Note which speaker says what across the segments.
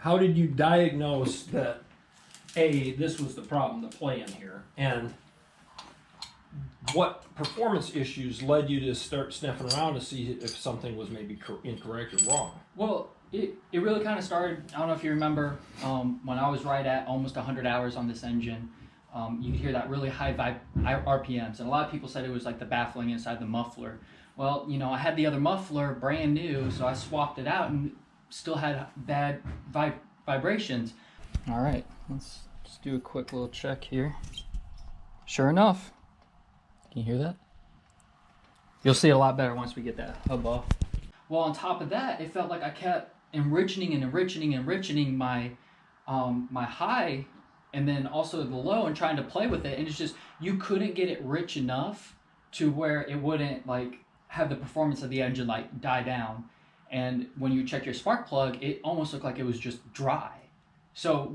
Speaker 1: how did you diagnose that, A, this was the problem, the play in here, and what performance issues led you to start sniffing around to see if something was maybe incorrect or wrong?
Speaker 2: Well, it really kind of started, I don't know if you remember, when I was right at almost 100 hours on this engine. You could hear that really high RPMs, and a lot of people said it was like the baffling inside the muffler. Well, you know, I had the other muffler brand new, so I swapped it out and still had bad vibrations. All right, let's just do a quick little check here. Sure enough, can you hear that? You'll see it a lot better once we get that hub off. Well, on top of that, it felt like I kept enriching my my high, and then also the low, and trying to play with it, and it's just, you couldn't get it rich enough to where it wouldn't like have the performance of the engine like die down. And when you check your spark plug, it almost looked like it was just dry. So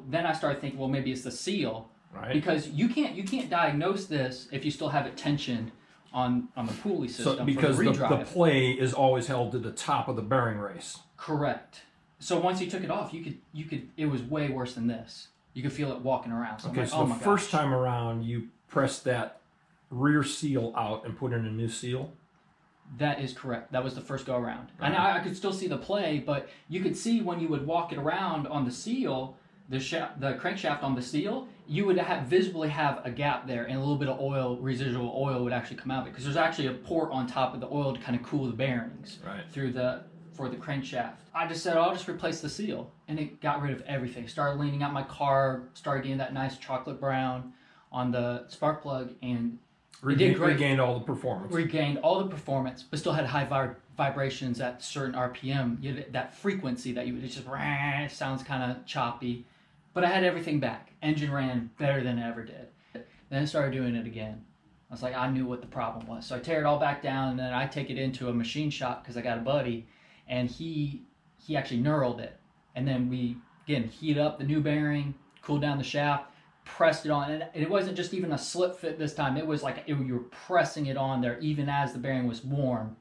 Speaker 2: then I started thinking, well, maybe it's the seal, right? Because you can't diagnose this if you still have it tensioned on the pulley system.
Speaker 1: So because the play is always held to the top of the bearing race.
Speaker 2: Correct. So once you took it off, you could it was way worse than this. You could feel it walking around. So
Speaker 1: okay, so the first time around, you pressed that rear seal out and put in a new seal?
Speaker 2: That is correct. That was the first go around. And I could still see the play, but you could see when you would walk it around on the seal, the crankshaft on the seal, you would visibly have a gap there, and a little bit of oil, residual oil, would actually come out of it, because there's actually a port on top of the oil to kind of cool the bearings for the crankshaft. I just said, I'll just replace the seal, and it got rid of everything. Started leaning out my carb, started getting that nice chocolate brown on the spark plug, and
Speaker 1: regained all the performance.
Speaker 2: Regained all the performance, but still had high vibrations at certain RPM. You had that frequency that it just sounds kind of choppy. But I had everything back. Engine ran better than it ever did. Then I started doing it again. I was like, I knew what the problem was. So I tear it all back down, and then I take it into a machine shop because I got a buddy, and he actually knurled it. And then we, again, heat up the new bearing, cool down the shaft, pressed it on, and it wasn't just even a slip fit this time. It was like you were pressing it on there even as the bearing was warm,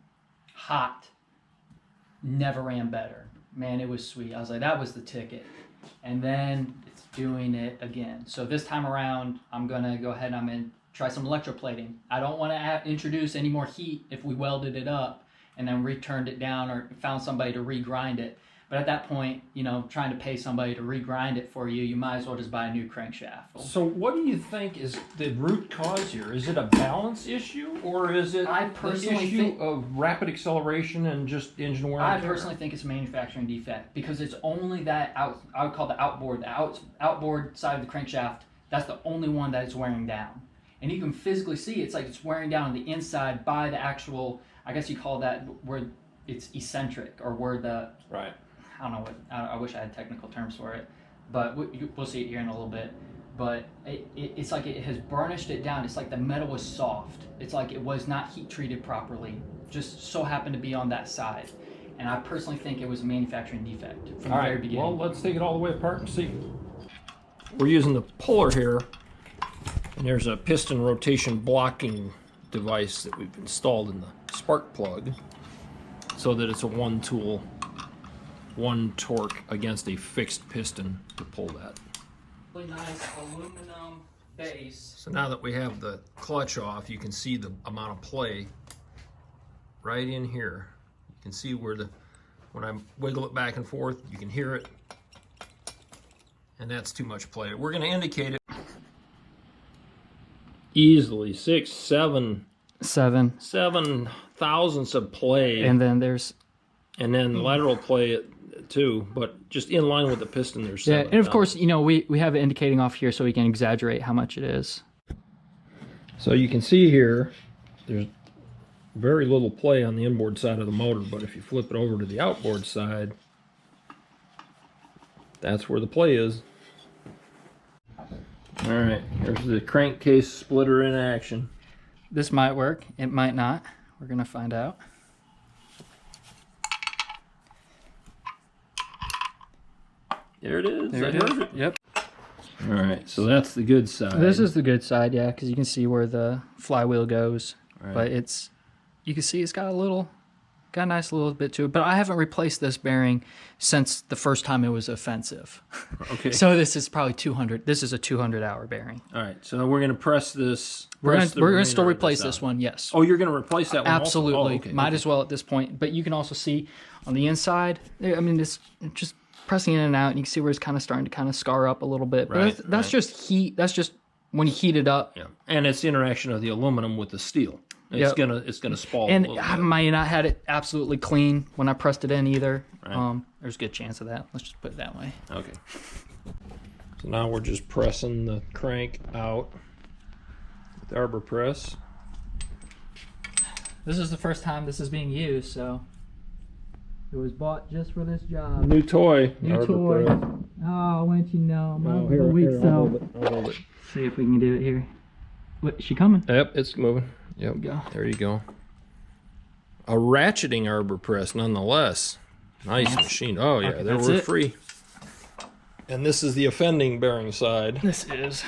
Speaker 2: hot. Never ran better. Man, it was sweet. I was like, that was the ticket. And then it's doing it again. So this time around, I'm going to go ahead and I'm going to try some electroplating. I don't want to introduce any more heat if we welded it up and then returned it down or found somebody to regrind it. But at that point, you know, trying to pay somebody to regrind it for you, you might as well just buy a new crankshaft.
Speaker 1: So what do you think is the root cause here? Is it a balance issue, or is it the issue of rapid acceleration and just engine wear and tear?
Speaker 2: I personally think it's a manufacturing defect, because it's only that I would call the outboard, outboard side of the crankshaft. That's the only one that is wearing down. And you can physically see it's like it's wearing down on the inside by the actual, I guess you call that where it's eccentric, or where the...
Speaker 1: Right.
Speaker 2: I don't know what, I wish I had technical terms for it, but we'll see it here in a little bit. But it's like it has burnished it down. It's like the metal was soft. It's like it was not heat treated properly. Just so happened to be on that side. And I personally think it was a manufacturing defect from the very beginning.
Speaker 1: Well, let's take it all the way apart and see. We're using the puller here, and there's a piston rotation blocking device that we've installed in the spark plug so that it's a one tool, one torque against a fixed piston to pull that.
Speaker 2: Really nice aluminum base.
Speaker 1: So now that we have the clutch off, you can see the amount of play right in here. You can see where when I wiggle it back and forth, you can hear it. And that's too much play. We're going to indicate it easily 7 thousandths of play.
Speaker 2: And then there's
Speaker 1: lateral play too, but just in line with the piston, there's 7.
Speaker 2: Yeah, and of course, you know, we have it indicating off here so we can exaggerate how much it is.
Speaker 1: So you can see here, there's very little play on the inboard side of the motor, but if you flip it over to the outboard side, that's where the play is. All right, here's the crankcase splitter in action.
Speaker 2: This might work, it might not. We're gonna find out.
Speaker 1: There it is.
Speaker 2: There it is. Yep.
Speaker 1: All right, so that's the good side.
Speaker 2: This is the good side, yeah, because you can see where the flywheel goes.
Speaker 1: Right.
Speaker 2: But you can see it's got a little got a nice little bit to it, but I haven't replaced this bearing since the first time it was offensive.
Speaker 1: Okay.
Speaker 2: So this is probably 200. This is a 200-hour bearing.
Speaker 1: All right, so we're going to press this.
Speaker 2: We're going to still replace this one, yes.
Speaker 1: Oh, you're going to replace that one
Speaker 2: Absolutely.
Speaker 1: also? Oh, okay.
Speaker 2: Might as well at this point. But you can also see on the inside, I mean, it's just pressing in and out, and you can see where it's kind of starting to kind of scar up a little bit.
Speaker 1: Right,
Speaker 2: But that's just heat. That's just when you heat it up.
Speaker 1: Yeah, and it's the interaction of the aluminum with the steel. It's gonna spall.
Speaker 2: And
Speaker 1: a little
Speaker 2: I
Speaker 1: bit.
Speaker 2: might not had it absolutely clean when I pressed it in either.
Speaker 1: Right.
Speaker 2: There's a good chance of that. Let's just put it that way.
Speaker 1: Okay. So now we're just pressing the crank out with the arbor press.
Speaker 2: This is the first time this is being used, so it was bought just for this job.
Speaker 1: New toy.
Speaker 2: New
Speaker 1: arbor
Speaker 2: toy.
Speaker 1: press.
Speaker 2: Oh, why don't you know? My
Speaker 1: Oh,
Speaker 2: little weak
Speaker 1: I'll
Speaker 2: self.
Speaker 1: hold it. I'll hold it.
Speaker 2: See if we can do it here. What, is she coming?
Speaker 1: Yep, it's moving. Yep.
Speaker 2: Go.
Speaker 1: There you go. A ratcheting arbor press, nonetheless. Nice machine. Oh yeah,
Speaker 2: Okay,
Speaker 1: there
Speaker 2: that's
Speaker 1: we're
Speaker 2: it.
Speaker 1: free. And this is the offending bearing side.
Speaker 2: This is.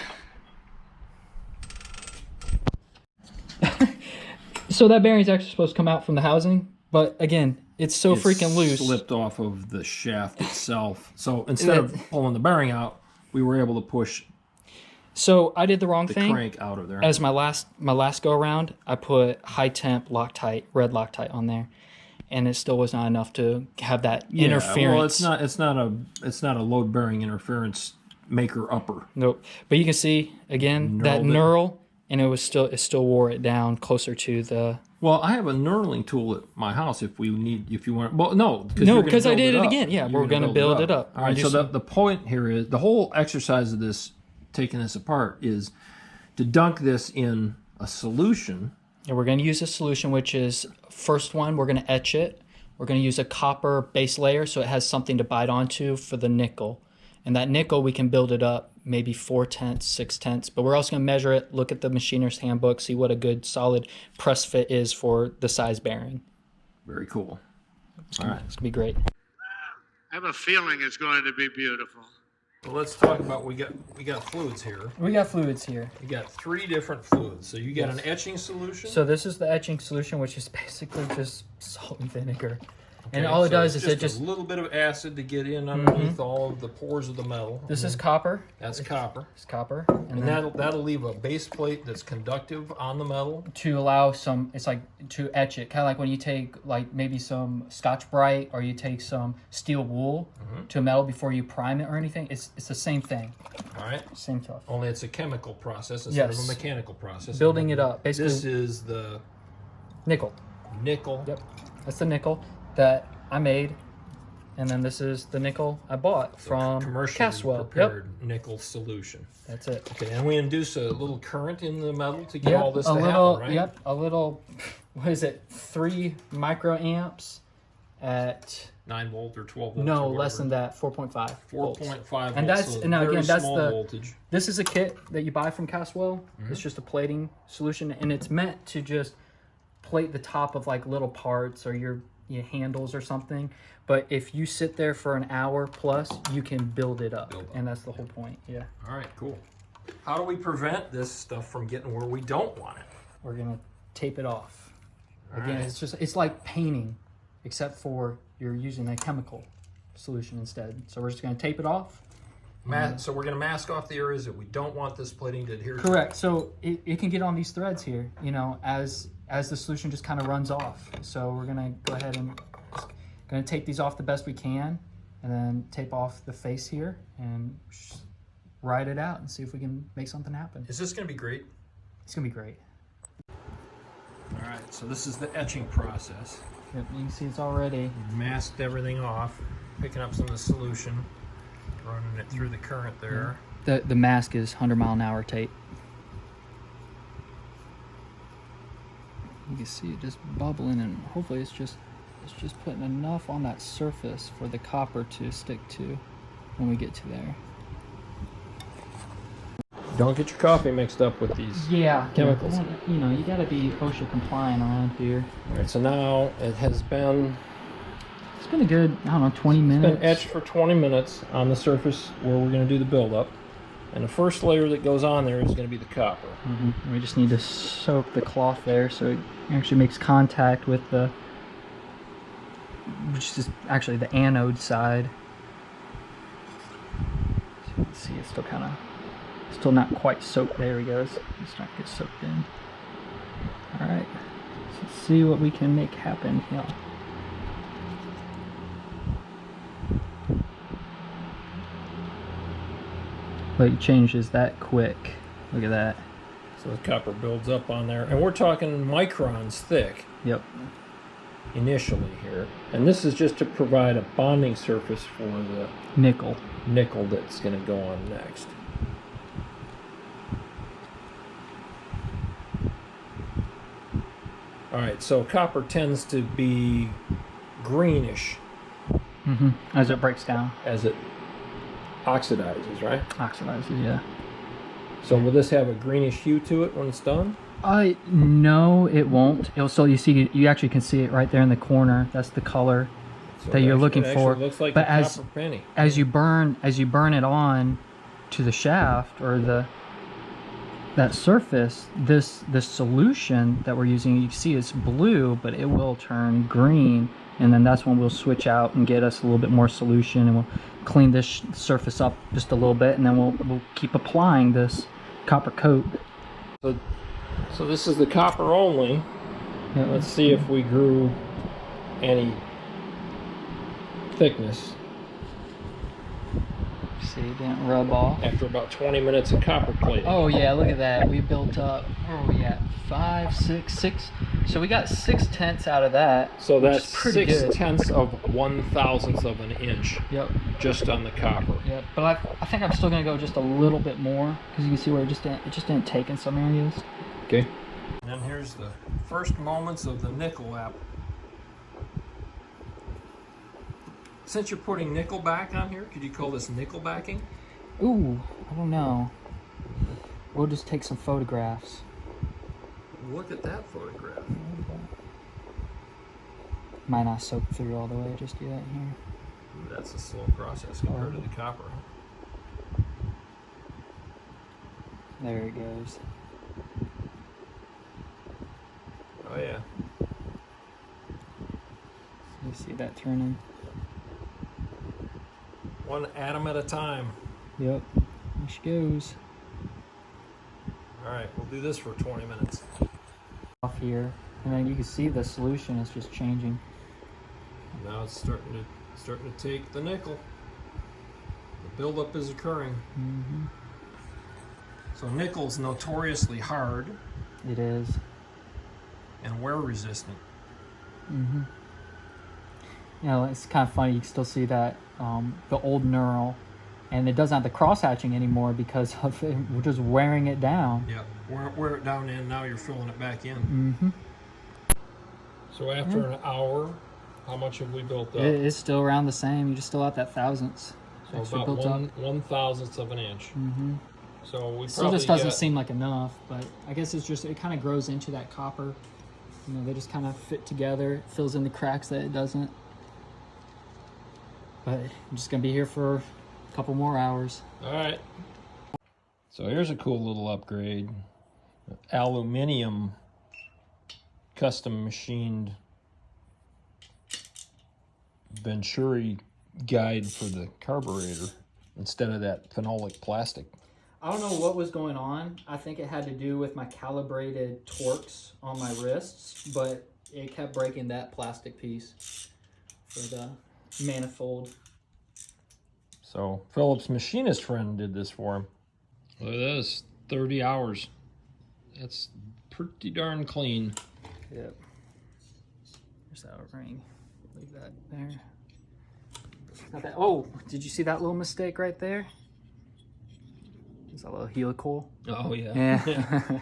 Speaker 2: So that bearing's actually supposed to come out from the housing, but again, it's so freaking loose.
Speaker 1: Slipped off of the shaft itself. So instead of pulling the bearing out, we were able to push
Speaker 2: So I did the wrong
Speaker 1: the
Speaker 2: thing.
Speaker 1: crank out of there.
Speaker 2: As my last go around, I put high temp Loctite, red Loctite on there, and it still was not enough to have that interference.
Speaker 1: Well, it's not a load bearing interference maker upper.
Speaker 2: Nope. But you can see again that
Speaker 1: Knurled it.
Speaker 2: knurl, and it still wore it down closer to the.
Speaker 1: Well, I have a knurling tool at my house if you want. Well, no,
Speaker 2: because I did it again. Yeah, we're going to build it up.
Speaker 1: All right. So the point here is the whole exercise of this, taking this apart, is to dunk this in a solution.
Speaker 2: And we're going to use a solution, which is first one. We're going to etch it. We're going to use a copper base layer so it has something to bite onto for the nickel. And that nickel, we can build it up maybe 4/10, 6/10. But we're also going to measure it, look at the machiner's handbook, see what a good solid press fit is for the size bearing.
Speaker 1: Very cool.
Speaker 2: All right, it's going to be great.
Speaker 3: I have a feeling it's going to be beautiful.
Speaker 1: Well, let's talk about we got fluids here.
Speaker 2: We got fluids here.
Speaker 1: You got 3 different fluids. So you got an etching solution.
Speaker 2: So this is the etching solution, which is basically just salt and vinegar. And
Speaker 1: Okay,
Speaker 2: all it
Speaker 1: so
Speaker 2: does is it just...
Speaker 1: a little bit of acid to get in underneath all of the pores of the metal.
Speaker 2: This is copper.
Speaker 1: That's copper.
Speaker 2: It's copper.
Speaker 1: And that'll leave a base plate that's conductive on the metal.
Speaker 2: To allow some, it's like to etch it, kind of like when you take like maybe some Scotch-Brite or you take some steel wool to a metal before you prime it or anything. It's the same thing.
Speaker 1: All right.
Speaker 2: Same stuff.
Speaker 1: Only it's a chemical process instead
Speaker 2: Yes.
Speaker 1: of a mechanical process.
Speaker 2: Building it up, basically.
Speaker 1: This is the
Speaker 2: Nickel.
Speaker 1: nickel.
Speaker 2: Yep. That's the nickel that I made, and then this is the nickel I bought from
Speaker 1: Commercially
Speaker 2: Caswell.
Speaker 1: prepared nickel solution.
Speaker 2: That's it.
Speaker 1: Okay, and we induce a little current in the metal to get all this
Speaker 2: a
Speaker 1: to
Speaker 2: little,
Speaker 1: happen, right?
Speaker 2: Yep, a little, what is it, 3 microamps at,
Speaker 1: 9 volt or 12 volt.
Speaker 2: no,
Speaker 1: or
Speaker 2: less than
Speaker 1: whatever.
Speaker 2: that, 4.5
Speaker 1: 4.5
Speaker 2: And
Speaker 1: volts,
Speaker 2: that's,
Speaker 1: so
Speaker 2: and now
Speaker 1: very
Speaker 2: again, that's
Speaker 1: small
Speaker 2: the,
Speaker 1: voltage.
Speaker 2: this is a kit that you buy from Caswell. It's just a plating solution, and it's meant to just plate the top of like little parts or your handles or something. But if you sit there for an hour plus, you can build it up. And that's the whole point. Yeah.
Speaker 1: All right, cool. How do we prevent this stuff from getting where we don't want it?
Speaker 2: We're gonna tape it off. Again,
Speaker 1: right.
Speaker 2: it's like painting, except for you're using a chemical solution instead. So we're just gonna tape it off.
Speaker 1: So we're going to mask off the areas that we don't want this plating to adhere to.
Speaker 2: Correct. So it can get on these threads here, you know, as the solution just kind of runs off. So we're gonna go ahead and gonna tape these off the best we can, and then tape off the face here and ride it out and see if we can make something happen.
Speaker 1: Is this going to be great?
Speaker 2: It's gonna be great.
Speaker 1: All right, so this is the etching process.
Speaker 2: Yep, you can see it's already.
Speaker 1: We've masked everything off, picking up some of the solution, running it through the current there.
Speaker 2: The mask is 100-mile-an-hour tape. You can see it just bubbling, and hopefully it's just putting enough on that surface for the copper to stick to when we get to there.
Speaker 1: Don't get your coffee mixed up with these.
Speaker 2: Yeah,
Speaker 1: Chemicals.
Speaker 2: You know, you gotta be OSHA compliant around here.
Speaker 1: All right, so now it has been
Speaker 2: It's been a good, I don't know, 20 minutes.
Speaker 1: been etched for 20 minutes on the surface where we're going to do the buildup. And the first layer that goes on there is going to be the copper.
Speaker 2: We just need to soak the cloth there so it actually makes contact with the which is actually the anode side. So you can see it's still not quite soaked. There we go. It's starting to get soaked in. All right, so let's see what we can make happen here. But it changes that quick. Look at that.
Speaker 1: So the copper builds up on there, and we're talking microns thick.
Speaker 2: Yep.
Speaker 1: Initially here, and this is just to provide a bonding surface for the
Speaker 2: Nickel
Speaker 1: that's going to go on next. All right, so copper tends to be greenish
Speaker 2: as it breaks down.
Speaker 1: as it oxidizes, right?
Speaker 2: Oxidizes, yeah.
Speaker 1: So will this have a greenish hue to it when it's done?
Speaker 2: No, it won't. It'll still, you actually can see it right there in the corner. That's the color
Speaker 1: So
Speaker 2: that you're looking
Speaker 1: it
Speaker 2: for.
Speaker 1: actually looks like
Speaker 2: But
Speaker 1: a copper penny.
Speaker 2: as you burn it on to the shaft or that surface, this solution that we're using, you can see it's blue, but it will turn green, and then that's when we'll switch out and get us a little bit more solution, and we'll clean this surface up just a little bit, and then we'll keep applying this copper coat.
Speaker 1: So this is the copper only.
Speaker 2: Yeah,
Speaker 1: Let's see if we grew any thickness
Speaker 2: see, it didn't rub off.
Speaker 1: after about 20 minutes of copper plating.
Speaker 2: Oh yeah, look at that. We built up, where are we at? 5, 6. So we got 6/10 out of that.
Speaker 1: So
Speaker 2: which
Speaker 1: that's
Speaker 2: is pretty good.
Speaker 1: 6/10 of 1/1000th of an inch.
Speaker 2: Yep.
Speaker 1: Just on the copper.
Speaker 2: Yep. But I think I'm still gonna go just a little bit more, because you can see where it just didn't take in some areas.
Speaker 1: Okay. And then here's the first moments of the nickel app. Since you're putting nickel back on here, could you call this nickel backing?
Speaker 2: Ooh, I don't know. We'll just take some photographs.
Speaker 1: Look at that photograph.
Speaker 2: Might not soak through all the way just yet here.
Speaker 1: That's a slow process compared to the copper.
Speaker 2: There it goes.
Speaker 1: Oh yeah.
Speaker 2: You see that turning?
Speaker 1: One atom at a time.
Speaker 2: Yep. There she goes.
Speaker 1: All right, we'll do this for 20 minutes.
Speaker 2: Off here, and then you can see the solution is just changing.
Speaker 1: Now it's starting to take the nickel. The buildup is occurring.
Speaker 2: Mm-hmm.
Speaker 1: So nickel's notoriously hard
Speaker 2: It is.
Speaker 1: and wear resistant.
Speaker 2: Mm-hmm. You know, it's kind of funny. You can still see that the old knurl, and it doesn't have the cross hatching anymore because of it. We're just wearing it down.
Speaker 1: Yep. Wear it down in. Now you're filling it back in.
Speaker 2: Mm-hmm.
Speaker 1: So after an hour, how much have we built up?
Speaker 2: It's still around the same. You just still have that thousandths.
Speaker 1: So
Speaker 2: extra
Speaker 1: about
Speaker 2: built up.
Speaker 1: 1/1000th of an inch.
Speaker 2: Mm-hmm.
Speaker 1: So we
Speaker 2: Still
Speaker 1: probably
Speaker 2: just doesn't
Speaker 1: got-
Speaker 2: seem like enough, but I guess it's just, it kind of grows into that copper. You know, they just kind of fit together. It fills in the cracks that it doesn't. But I'm just gonna be here for a couple more hours.
Speaker 1: All right. So here's a cool little upgrade. Aluminium custom machined Venturi guide for the carburetor instead of that phenolic plastic.
Speaker 2: I don't know what was going on. I think it had to do with my calibrated torques on my wrists, but it kept breaking that plastic piece for the manifold.
Speaker 1: So Philip's machinist friend did this for him. Look at this, 30 hours. That's pretty darn clean.
Speaker 2: Yep. There's that ring. Leave that there. Got that. Oh, did you see that little mistake right there? There's a little helical.
Speaker 1: Oh yeah.
Speaker 2: Yeah.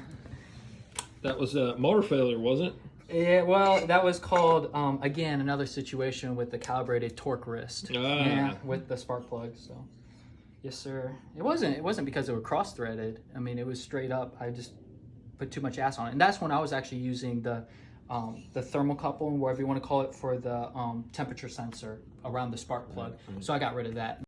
Speaker 1: That was a motor failure, wasn't it?
Speaker 2: Yeah, well, that was called, again, another situation with the calibrated torque wrist. Yeah, with the spark plug, so. Yes, sir. It wasn't because they were cross-threaded. I mean, it was straight up. I just put too much ass on it. And that's when I was actually using the thermocouple, whatever you want to call it, for the temperature sensor around the spark plug. So I got rid of that.